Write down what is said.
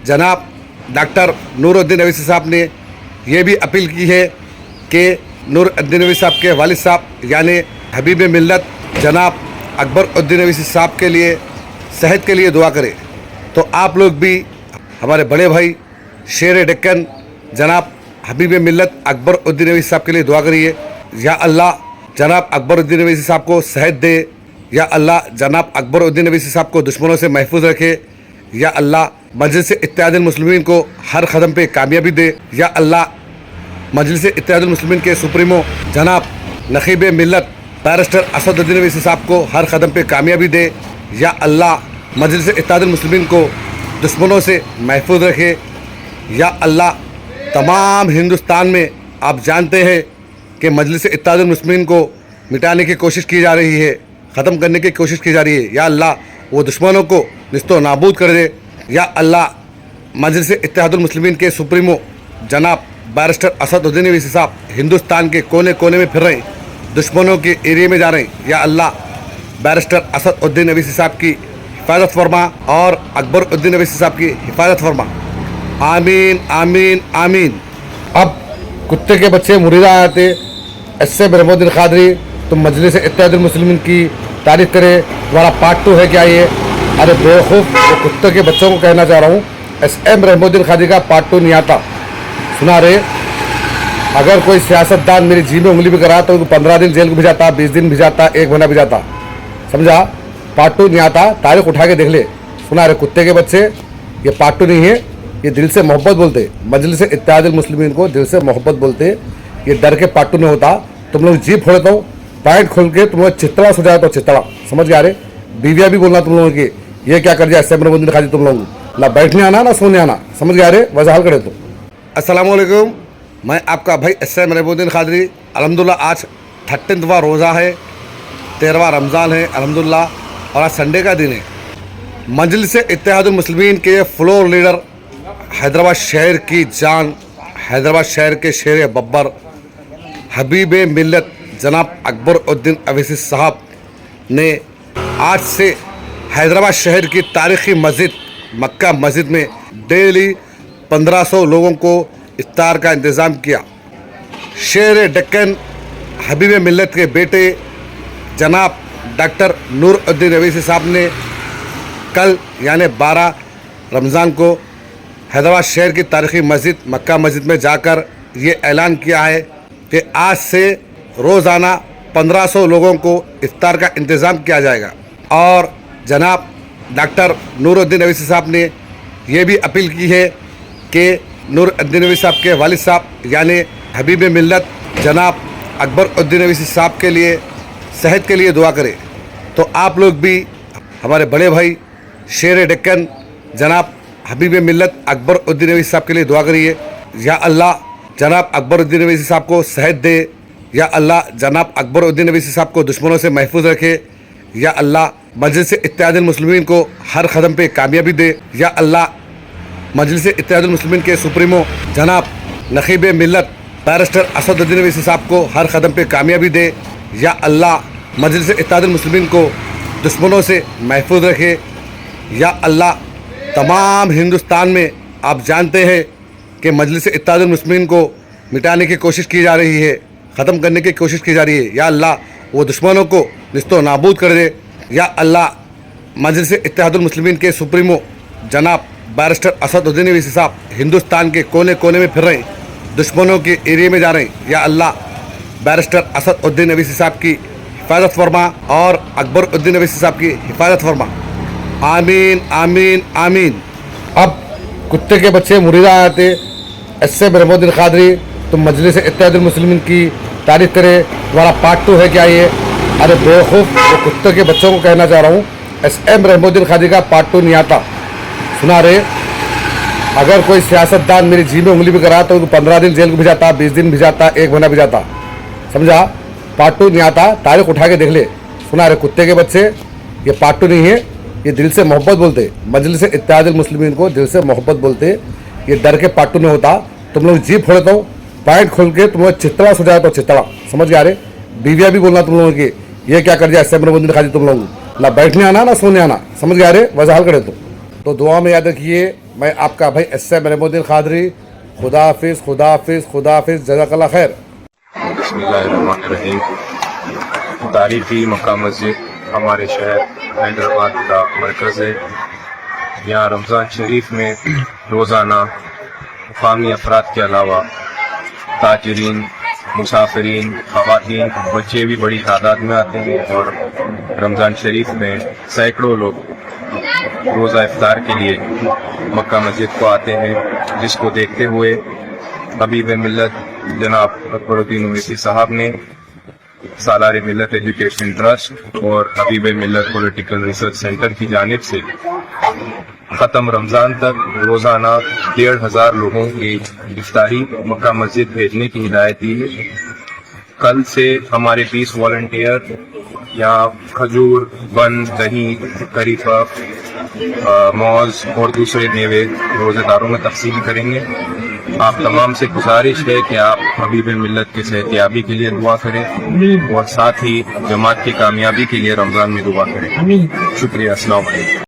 जनाब डॉक्टर नूरुद्दीन अवैसी साहब ने ये भी अपील की है कि नूरुद्दीन अवैसी साहब के वालिद साहब यानी हबीब मिल्लत जनाब अकबर उद्दीन अवैसी साहब के लिए सेहत के लिए दुआ करें। तो आप लोग भी हमारे बड़े भाई शेर डेक्कन जनाब हबीब मिल्लत अकबर उद्दीन अवैसी साहब के लिए दुआ करिए। या अल्लाह जनाब अकबर उद्दीन अवैसी साहब को सेहत दे। या अल्लाह जनाब अकबर उद्दीन अवैसी साहब को दुश्मनों से महफूज रखे। या अल्लाह मजलिस इत्तेहादुल मुस्लिमीन को हर कदम पे कामयाबी दे। या अल्लाह मजलिस इत्तेहादुल मुस्लिमीन के सुप्रीमो जनाब नखीब मिल्लत बैरिस्टर असदुद्दीन अवैसी साहब को हर कदम पे कामयाबी दे। या अल्लाह मजलिस इत्तेहादुल मुस्लिमीन को दुश्मनों से महफूज रखे। या अल्लाह तमाम हिंदुस्तान में आप जानते हैं कि मजलिस इत्तेहादुल मुस्लिमीन को मिटाने की कोशिश की जा रही है, ख़त्म करने की कोशिश की जा रही है। या अल्लाह वो दुश्मनों को निस्तो नाबूद कर दे। या अल्लाह मजलिस इत्तेहादुल मुस्लिमीन के सुप्रीमो जनाब बैरिस्टर असदुद्दीन अवैसी साहब हिंदुस्तान के कोने कोने में फिर रहे हैं, दुश्मनों के एरिया में जा रहे हैं। या अल्लाह बैरिस्टर असदुद्दीन अवैसी साहब की हिफाजत फरमा और अकबर उद्दीन अवैसी साहब की हिफाजत फरमा। आमीन आमीन आमीन। अब कुत्ते के बच्चे मुरीदा आते ऐसे रहमतुल्लाह कादरी तुम मजलिस इत्तेहादुल मुस्लिमीन की तारीफ करे, तुम्हारा पार्ट 2 है क्या ये? अरे बेवकूफ़, वो कुत्ते के बच्चों को कहना चाह रहा हूँ SM रहमतुल्लाह कादरी का पार्ट 2 नहीं आता। सुना रे, अगर कोई सियासतदान मेरी जी में उंगली भी करा तो 15 दिन जेल भी जाता, 20 दिन भी जाता, 1 महीना भी जाता, समझा? पार्ट 2 नहीं आता, तारीख उठा के देख ले। सुना रे कुत्ते के बच्चे, ये पार्ट 2 नहीं है, ये दिल से मोहब्बत बोलते, मजलिस इत्तेहादुल मुस्लिमीन को दिल से मोहब्बत बोलते। ये डर के पार्ट 2 में होता, तुम लोग जी फोड़ता हो, पैंट खोल के तुम लोग चितड़ा सो जाए तो चितड़ा, समझ गया रे? बीवियाँ भी बोलना तुम लोगों की, ये क्या कर दिया SM रहमतुल्लाह कादरी तुम लोग, ना बैठने आना ना सोने आना, समझ गया रे? वजह करे तो। अस्सलामु अलैकुम, मैं आपका भाई SM रहमतुल्लाह कादरी। अल्हम्दुलिल्लाह आज 13वां रोज़ा है, 13वां रमज़ान है अल्हम्दुलिल्लाह, और आज संडे का दिन है। मजलिस इत्तेहादुल मुस्लिमीन के फ्लोर लीडर, हैदराबाद शहर की जान, हैदराबाद शहर के शेर बब्बर हबीब मिल्लत जनाब अकबर उद्दीन अवैसी साहब ने आज से हैदराबाद शहर की तारीख़ी मस्जिद मक्का मस्जिद में डेली 1500 लोगों को इफ्तार का इंतज़ाम किया। शेर डेक्कन हबीब मिल्लत के बेटे जनाब डॉक्टर नूरुद्दीन अवैसी साहब ने कल यानी 12 रमज़ान को हैदराबाद शहर की तारीख़ी मस्जिद मक्का मस्जिद में जाकर ये ऐलान किया है कि आज से रोज़ाना 1500 लोगों को इफ्तार का इंतज़ाम किया जाएगा। और जनाब डॉक्टर नूरुद्दीन अवैसी साहब ने ये भी अपील की है कि नूरुद्दीन अवैसी साहब के वालिद साहब यानी हबीब मिल्लत जनाब अकबर उद्दीन अवैसी साहब के लिए सेहत के लिए दुआ करें। तो आप लोग भी हमारे बड़े भाई शेर डेक्कन जनाब हबीब मिल्लत अकबर उद्दीन अवैसी साहब के लिए दुआ करिए। या अल्लाह जनाब अकबर उद्दीन अवैसी साहब को सेहत दे। या अल्लाह जनाब अकबर उद्दीन अवैसी साहब को दुश्मनों से महफूज रखे। या अल्लाह मजलिस इत्तेहादुल मुस्लिमीन को हर कदम पे कामयाबी दे। या अल्लाह मजलिस इत्तेहादुल मुस्लिमीन के सुप्रीमो जनाब नखीब मिल्लत बैरिस्टर असदुद्दीन अवैसी साहब को हर कदम पे कामयाबी दे। या अल्लाह मजलिस इत्तेहादुल मुस्लिमीन को दुश्मनों से महफूज रखे। या अल्लाह तमाम हिंदुस्तान में आप जानते हैं कि मजलिस इत्तेहादुल मुस्लिमीन को मिटाने की कोशिश की जा रही है, ख़त्म करने की कोशिश की जा रही है। या अल्लाह वो दुश्मनों को निस्तो नाबूद कर दे। या अल्लाह मजलिस इत्तेहादुल मुस्लिमीन के सुप्रीमो जनाब बैरिस्टर असदुद्दीन अवैसी साहब हिंदुस्तान के कोने कोने में फिर रहे हैं, दुश्मनों के एरिया में जा रहे हैं। या अल्लाह बैरिस्टर असदुद्दीन अवैसी साहब की हिफाजत फरमा और अकबर उद्दीन अवैसी साहब की हिफाजत फरमा। आमीन आमीन आमीन। अब कुत्ते के बच्चे मुरीदा आते SM रहमतुल्लाह कादरी तुम मजलिस इत्तेहादुल मुस्लिमीन की तारीफ करे, तुम्हारा पार्ट 2 है क्या ये? अरे बेवकूफ़, वो कुत्ते के बच्चों को कहना चाह रहा हूँ SM रहमतुल्लाह कादरी का पार्ट 2 नहीं आता। सुना रे, अगर कोई सियासतदान मेरी जी में उंगली भी करा तो 15 दिन जेल भी जाता, 20 दिन भी जाता, 1 महीना भी जाता, समझा? पार्ट 2 नहीं आता, तारीख उठा के देख ले। सुना रे कुत्ते के बच्चे, ये पार्ट 2 नहीं है, ये दिल से मोहब्बत बोलते, मजलिस इत्तेहादुल मुस्लिमीन को दिल से मोहब्बत बोलते। ये डर के पार्ट 2 में होता, तुम लोग जी फोड़ता हो, पैंट खोल के तुम लोग चितड़ा सो जाए तो चितड़ा, समझ गया रे? बीवियाँ भी बोलना तुम लोगों की, ये क्या कर दिया SM रहमतुल्लाह कादरी तुम लोग, ना बैठने आना ना सोने आना, समझ गया रे? वजह करे तो दुआ में याद रखिए, मैं आपका भाई एस.एम. रहमुद्दीन क़ादरी। खुदा हाफिज़, खुदा हाफिज़, खुदा हाफिज़, जज़ाकल्लाह खैर। बिस्मिल्लाहिर्रहमानिर्रहीम। तारीखी मक्का मस्जिद हमारे शहर हैदराबाद का मरकज़ है। यहाँ रमज़ान शरीफ में रोज़ाना मुक़ामी अफराद के अलावा ताजरीन, मुसाफिरीन, ख़वातीन, बच्चे भी बड़ी तादाद में आते हैं और रमज़ान शरीफ में सैकड़ों लोग रोज़ा इफ्तार के लिए मक्का मस्जिद को आते हैं, जिसको देखते हुए हबीब मिल्लत जनाब अकबरुद्दीन ओवैसी साहब ने सालार मिल्लत एजुकेशन ट्रस्ट और हबीब मिल्लत पॉलिटिकल रिसर्च सेंटर की जानिब से ख़त्म रमज़ान तक रोज़ाना 1500 लोगों की इफ्तारी मक्का मस्जिद भेजने की हिदायत दी है। कल से हमारे 20 वॉलंटियर यहाँ खजूर, बन, दही, करी पफ, मौज और दूसरे मेवे रोज़ेदारों में तकसीम करेंगे। आप तमाम से गुजारिश है कि आप हबीब मिल्लत के सेहतियाबी के लिए दुआ करें और साथ ही जमात की कामयाबी के लिए रमज़ान में दुआ करें। शुक्रिया। अस्सलाम वालेकुम।